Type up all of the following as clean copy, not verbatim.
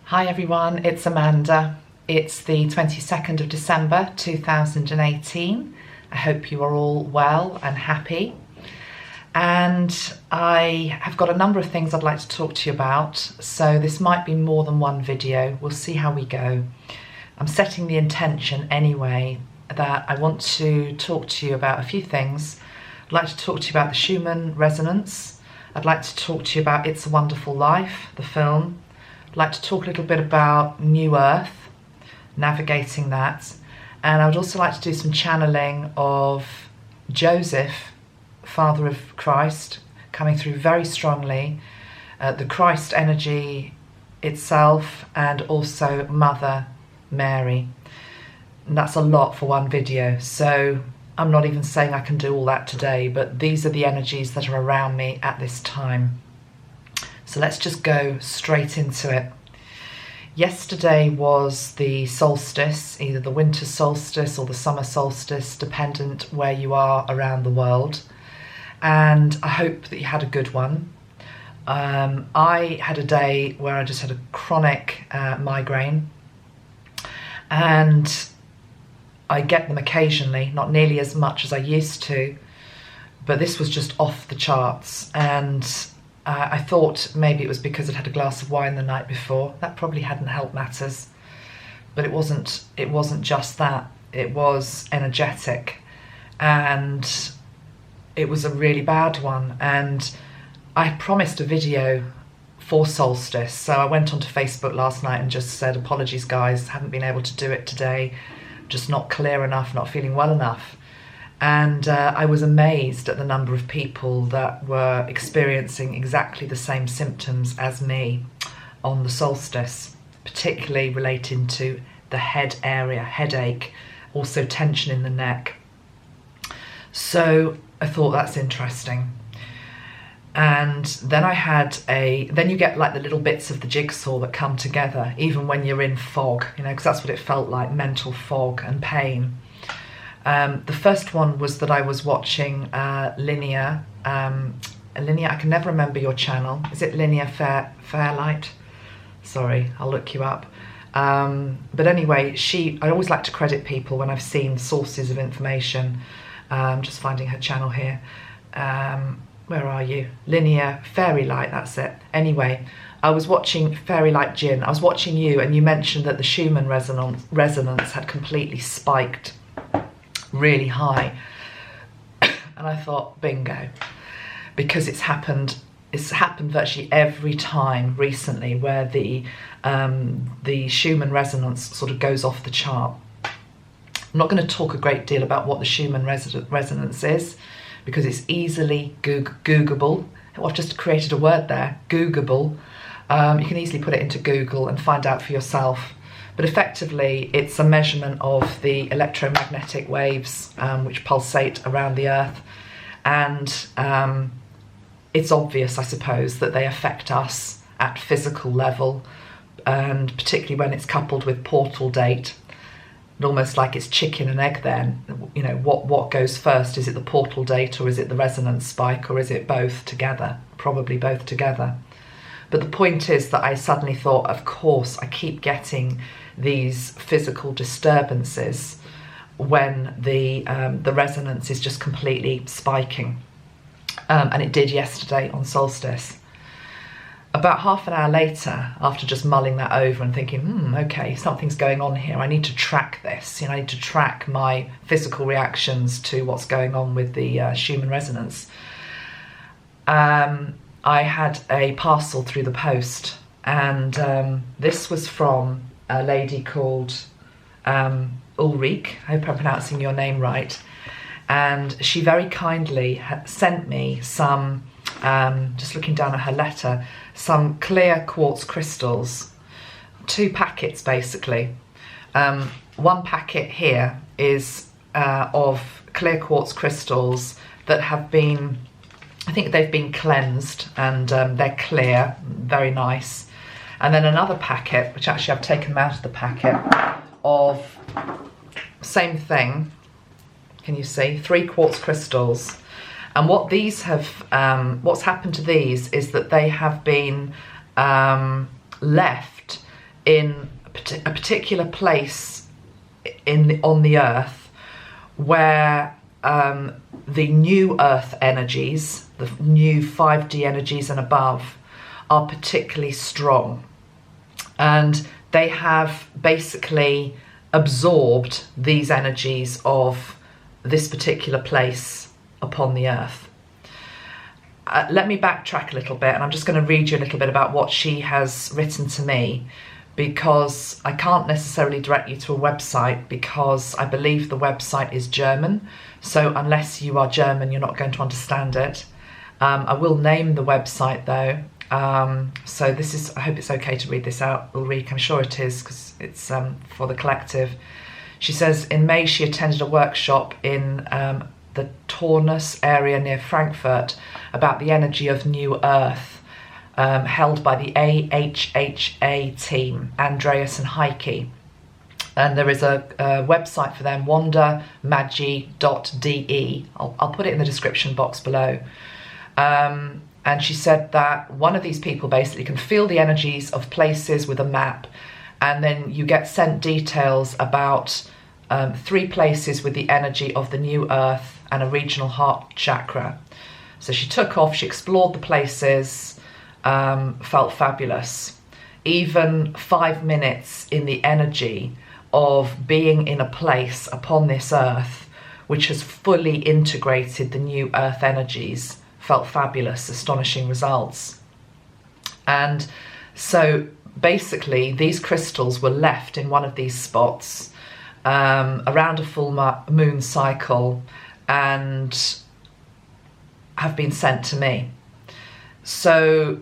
Hi everyone, it's Amanda. It's the 22nd of December 2018. I hope you are all well and happy. And I have got a number of things I'd like to talk to you about, so this might be more than one video. We'll see how we go. I'm setting the intention anyway that I want to talk to you about a few things. I'd like to talk to you about the Schumann Resonance. I'd like to talk to you about It's a Wonderful Life, the film. I'd like to talk a little bit about New Earth, navigating that, and I would also like to do some channeling of Joseph, Father of Christ, coming through very strongly, the Christ energy itself, and also Mother Mary. And that's a lot for one video, so I'm not even saying I can do all that today, but these are the energies that are around me at this time. So let's just go straight into it. Yesterday was the solstice, either the winter solstice or the summer solstice, dependent where you are around the world. And I hope that you had a good one. I had a day where I just had a chronic migraine, and I get them occasionally, not nearly as much as I used to, but this was just off the charts. And I thought maybe it was because I'd had a glass of wine the night before. That probably hadn't helped matters, but it wasn't just that. It was energetic, and it was a really bad one. And I had promised a video for Solstice, so I went onto Facebook last night and just said, apologies guys, haven't been able to do it today, just not clear enough, not feeling well enough. And I was amazed at the number of people that were experiencing exactly the same symptoms as me on the solstice, particularly relating to the head area, headache, also tension in the neck. So I thought that's interesting. And then then you get like the little bits of the jigsaw that come together, even when you're in fog, you know, because that's what it felt like, mental fog and pain. The first one was that I was watching Linear, I can never remember your channel. Is it Linear Fairlight? Sorry, I'll look you up. But anyway, I always like to credit people when I've seen sources of information. Just finding her channel here. Where are you? Linear Fairylight, that's it. Anyway, I was watching Fairylight Jin. I was watching you, and you mentioned that the Schumann Resonance had completely spiked really high. And I thought, bingo, because it's happened virtually every time recently where the Schumann Resonance sort of goes off the chart. I'm not going to talk a great deal about what the Schumann Resonance is, because it's easily Googleable. I've just created a word there, Googleable. You can easily put it into Google and find out for yourself. But effectively, it's a measurement of the electromagnetic waves which pulsate around the Earth. And it's obvious, I suppose, that they affect us at physical level, and particularly when it's coupled with portal date. Almost like it's chicken and egg then. You know, what goes first? Is it the portal date, or is it the resonance spike, or is it both together? Probably both together. But the point is that I suddenly thought, of course, I keep getting these physical disturbances when the resonance is just completely spiking. And it did yesterday on solstice. About half an hour later, after just mulling that over and thinking, okay, something's going on here, I need to track this. You know, I need to track my physical reactions to what's going on with the Schumann Resonance. I had a parcel through the post, and this was from a lady called Ulrike. I hope I'm pronouncing your name right. And she very kindly sent me some, just looking down at her letter, some clear quartz crystals, 2 packets basically. One packet here is of clear quartz crystals that have been, I think they've been cleansed, and they're clear, very nice. And then another packet, which actually I've taken them out of the packet, of same thing. Can you see? 3 quartz crystals. And what these have, what's happened to these is that they have been left in a particular place on the earth where the new earth energies, the new 5D energies and above, are particularly strong. And they have basically absorbed these energies of this particular place upon the earth. Let me backtrack a little bit, and I'm just going to read you a little bit about what she has written to me, because I can't necessarily direct you to a website, because I believe the website is German. So unless you are German, you're not going to understand it. I will name the website though. So this is, I hope it's okay to read this out, Ulrike. I'm sure it is, because it's for the collective. She says, in May she attended a workshop in the Taunus area near Frankfurt about the energy of New Earth, held by the AHHA team, Andreas and Heike. And there is a website for them, wandermagi.de. I'll put it in the description box below. And she said that one of these people basically can feel the energies of places with a map, and then you get sent details about 3 places with the energy of the new earth and a regional heart chakra. So she took off, she explored the places, felt fabulous. Even 5 minutes in the energy of being in a place upon this earth which has fully integrated the new earth energies, felt fabulous, astonishing results. And so basically these crystals were left in one of these spots around a full moon cycle and have been sent to me. So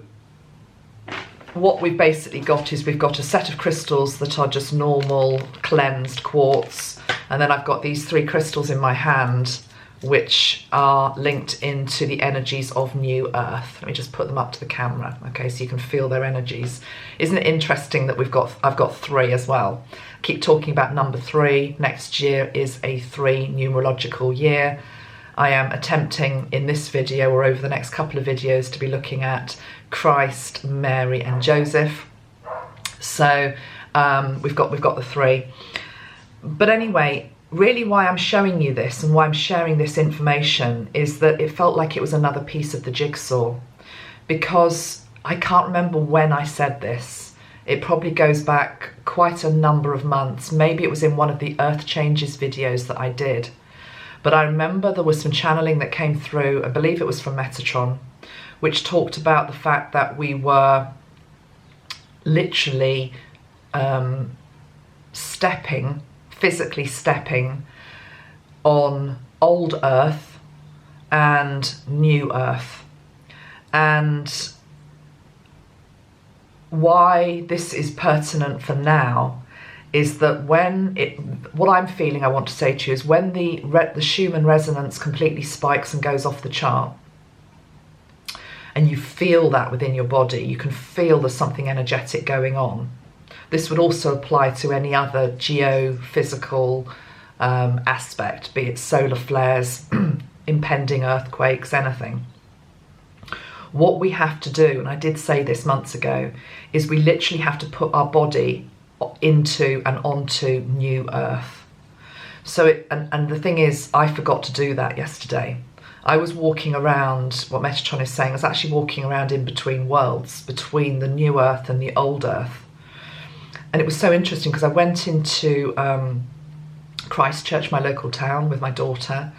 what we've basically got is we've got a set of crystals that are just normal cleansed quartz, and then I've got these 3 crystals in my hand which are linked into the energies of New Earth. Let me just put them up to the camera, okay, so you can feel their energies. Isn't it interesting that I've got 3 as well? Keep talking about number 3. Next year is a 3 numerological year. I am attempting in this video, or over the next couple of videos, to be looking at Christ, Mary and Joseph. So we've got the 3. But anyway, really why I'm showing you this and why I'm sharing this information is that it felt like it was another piece of the jigsaw, because I can't remember when I said this. It probably goes back quite a number of months. Maybe it was in one of the Earth Changes videos that I did. But I remember there was some channeling that came through, I believe it was from Metatron, which talked about the fact that we were literally physically stepping on old Earth and new Earth. And why this is pertinent for now is that what I'm feeling, I want to say to you, is when the Schumann Resonance completely spikes and goes off the chart, and you feel that within your body, you can feel there's something energetic going on. This would also apply to any other geophysical aspect, be it solar flares, impending earthquakes, anything. What we have to do, and I did say this months ago, is we literally have to put our body into and onto new earth. So and the thing is, I forgot to do that yesterday. I was walking around, what Metatron is saying, I was actually walking around in between worlds, between the new earth and the old earth. And it was so interesting because I went into Christchurch, my local town, with my daughter,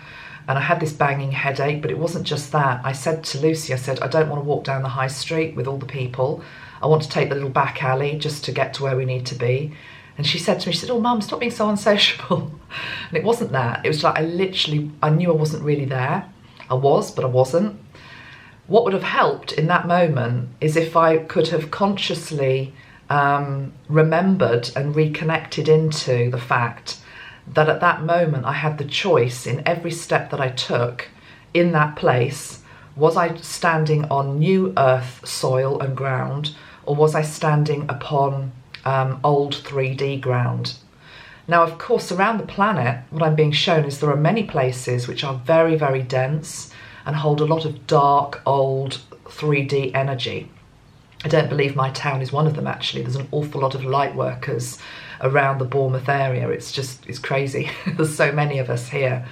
and I had this banging headache, but it wasn't just that. I said to Lucy, I said, I don't want to walk down the high street with all the people. I want to take the little back alley just to get to where we need to be. And she said to me, she said, oh, Mum, stop being so unsociable. And it wasn't that. It was like I knew I wasn't really there. I was, but I wasn't. What would have helped in that moment is if I could have consciously remembered and reconnected into the fact that at that moment I had the choice in every step that I took in that place. Was I standing on new earth soil and ground, or was I standing upon old 3D ground? Now, of course, around the planet, what I'm being shown is there are many places which are very, very dense and hold a lot of dark, old 3D energy. I don't believe my town is one of them, actually. There's an awful lot of light workers around the Bournemouth area. It's crazy. There's so many of us here.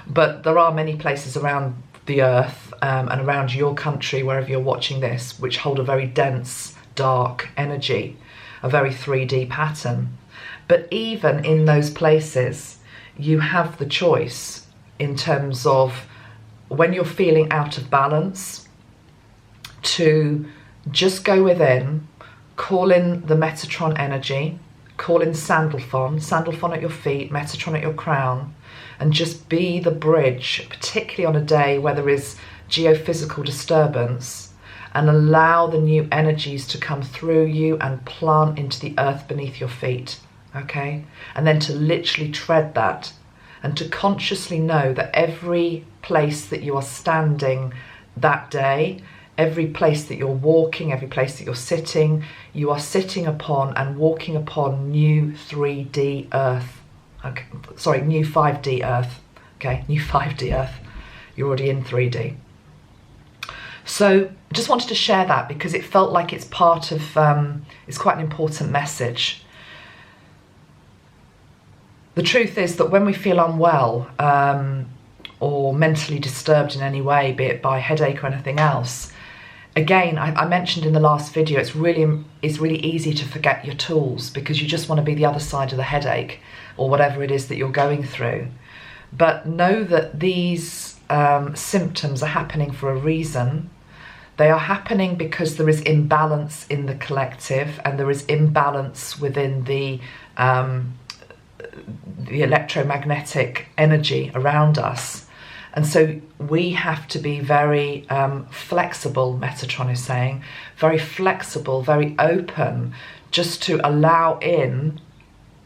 But there are many places around the earth and around your country, wherever you're watching this, which hold a very dense, dark energy, a very 3D pattern. But even in those places, you have the choice in terms of when you're feeling out of balance to just go within, call in the Metatron energy, call in Sandalphon at your feet, Metatron at your crown, and just be the bridge, particularly on a day where there is geophysical disturbance, and allow the new energies to come through you and plant into the earth beneath your feet, okay? And then to literally tread that and to consciously know that every place that you are standing that day, every place that you're walking, every place that you're sitting, you are sitting upon and walking upon new 3D earth. Okay, sorry, new 5D earth. Okay, new 5D earth. You're already in 3D. So just wanted to share that because it felt like it's part of, it's quite an important message. The truth is that when we feel unwell or mentally disturbed in any way, be it by headache or anything else, again, I mentioned in the last video, it's really easy to forget your tools because you just want to be the other side of the headache or whatever it is that you're going through. But know that these symptoms are happening for a reason. They are happening because there is imbalance in the collective and there is imbalance within the electromagnetic energy around us. And so we have to be very flexible, Metatron is saying, very flexible, very open, just to allow in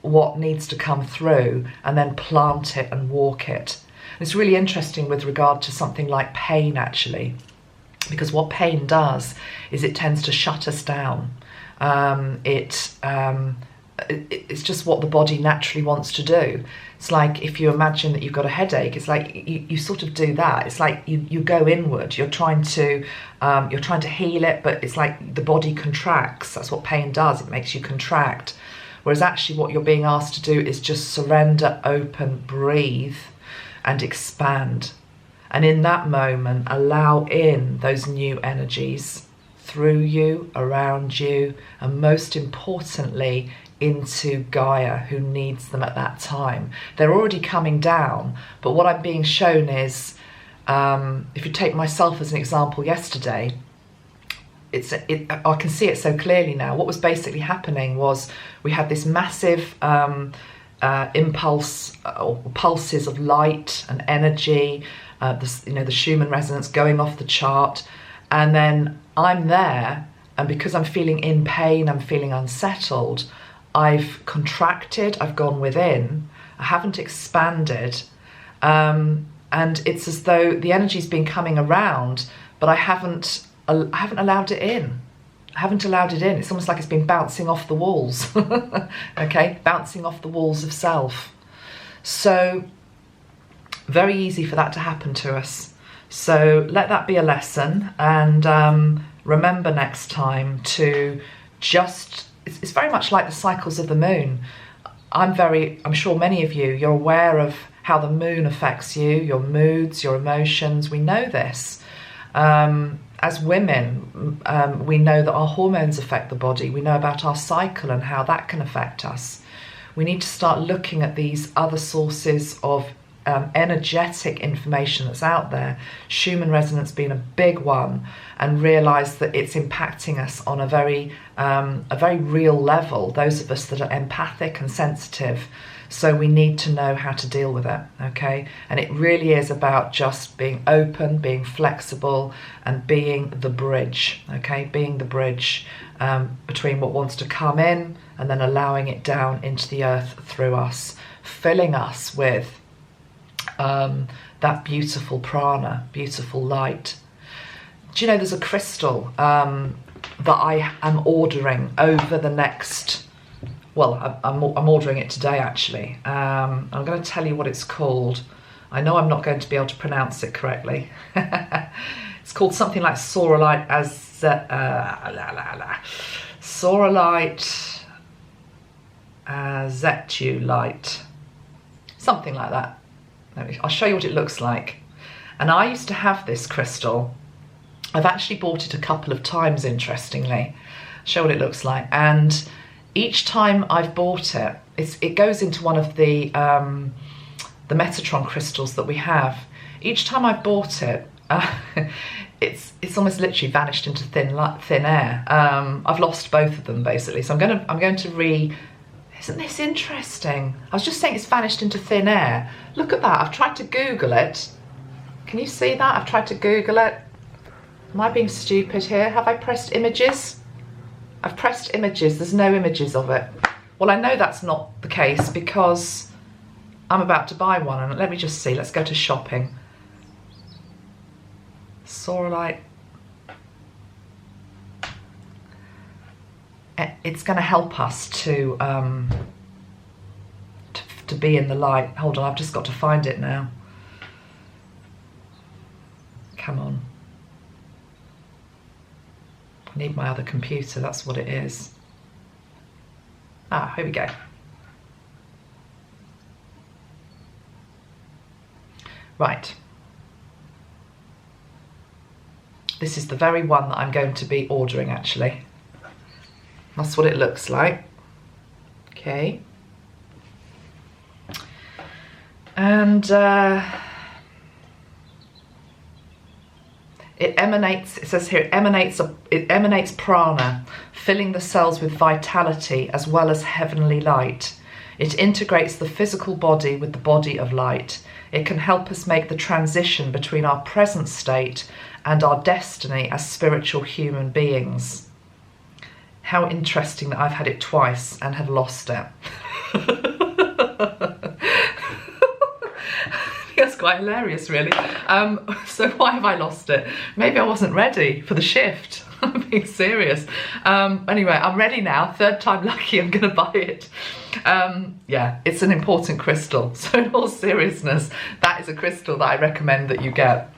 what needs to come through and then plant it and walk it. And it's really interesting with regard to something like pain, actually, because what pain does is it tends to shut us down. It's just what the body naturally wants to do. It's like if you imagine that you've got a headache, it's like you sort of do that. It's like you go inward. You're trying to heal it, but it's like the body contracts. That's what pain does. It makes you contract. Whereas actually what you're being asked to do is just surrender, open, breathe, and expand. And in that moment, allow in those new energies through you, around you, and most importantly, into Gaia, who needs them at that time. They're already coming down, but what I'm being shown is, if you take myself as an example yesterday, I can see it so clearly now. What was basically happening was we had this massive impulse or pulses of light and energy, the Schumann Resonance going off the chart, and then I'm there, and because I'm feeling in pain, I'm feeling unsettled, I've contracted, I've gone within, I haven't expanded, and it's as though the energy's been coming around, but I haven't allowed it in. I haven't allowed it in. It's almost like it's been bouncing off the walls, okay? Bouncing off the walls of self. So, very easy for that to happen to us. So let that be a lesson, and remember next time to just, it's very much like the cycles of the moon. I'm sure many of you're aware of how the moon affects you, your moods, your emotions. We know this. As women, we know that our hormones affect the body. We know about our cycle and how that can affect us. We need to start looking at these other sources of energetic information that's out there, Schumann Resonance being a big one, and realise that it's impacting us on a very real level, those of us that are empathic and sensitive. So we need to know how to deal with it, okay? And it really is about just being open, being flexible, and being the bridge, okay? Being the bridge between what wants to come in and then allowing it down into the earth through us, filling us with that beautiful prana, beautiful light. Do you know there's a crystal that I am ordering over the next, well, I'm ordering it today actually. I'm going to tell you what it's called. I know I'm not going to be able to pronounce it correctly. It's called something like Sauralite Sauralite Azeztulite, something like that. I'll show you what it looks like. And I used to have this crystal. I've actually bought it a couple of times, interestingly. Show what it looks like. And each time I've bought it, it goes into one of the Metatron crystals that we have. Each time I've bought it, it's almost literally vanished into thin air. I've lost both of them basically. So I'm going to Isn't this interesting? I was just saying it's vanished into thin air. Look at that. I've tried to Google it. Can you see that? I've tried to Google it. Am I being stupid here? Have I pressed images? I've pressed images. There's no images of it. Well, I know that's not the case because I'm about to buy one. And let me just see. Let's go to shopping. Sauralite. It's going to help us to be in the light. Hold on, I've just got to find it now. Come on. I need my other computer, that's what it is. Ah, here we go. Right. This is the very one that I'm going to be ordering, actually. That's what it looks like. Okay. And it emanates, it says here, it emanates prana, filling the cells with vitality as well as heavenly light. It integrates the physical body with the body of light. It can help us make the transition between our present state and our destiny as spiritual human beings. How interesting that I've had it twice and have lost it. That's quite hilarious, really. So why have I lost it? Maybe I wasn't ready for the shift. I'm being serious. Anyway, I'm ready now. Third time lucky, I'm going to buy it. Yeah, it's an important crystal. So in all seriousness, that is a crystal that I recommend that you get.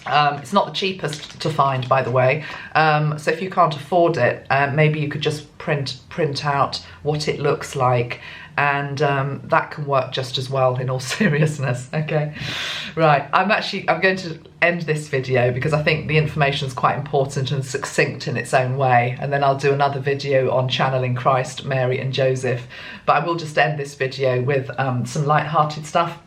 It's not the cheapest to find, by the way. So if you can't afford it, maybe you could just print out what it looks like, and that can work just as well, in all seriousness. Okay, right. I'm going to end this video because I think the information is quite important and succinct in its own way, and then I'll do another video on channeling Christ, Mary and Joseph. But I will just end this video with some light-hearted stuff.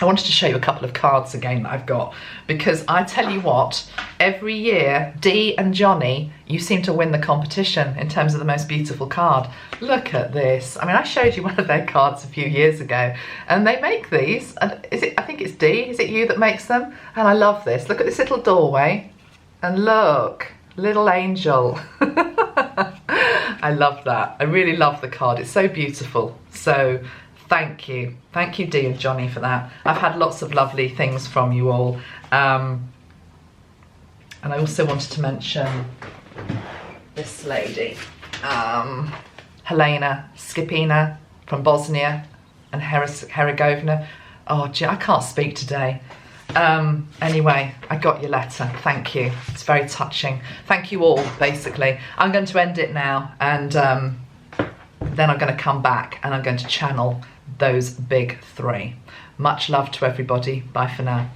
I wanted to show you a couple of cards again that I've got, because I tell you what, every year, Dee and Johnny, you seem to win the competition in terms of the most beautiful card. Look at this. I mean, I showed you one of their cards a few years ago, and they make these. And I think it's Dee, is it you that makes them? And I love this. Look at this little doorway, and look, little angel. I love that. I really love the card. It's so beautiful. So thank you. Thank you, Dee and Johnny, for that. I've had lots of lovely things from you all. And I also wanted to mention this lady, Helena Skipina from Bosnia and Herzegovina. Oh, gee, I can't speak today. Anyway, I got your letter. Thank you. It's very touching. Thank you all, basically. I'm going to end it now, and then I'm going to come back and I'm going to channel those big three. Much love to everybody. Bye for now.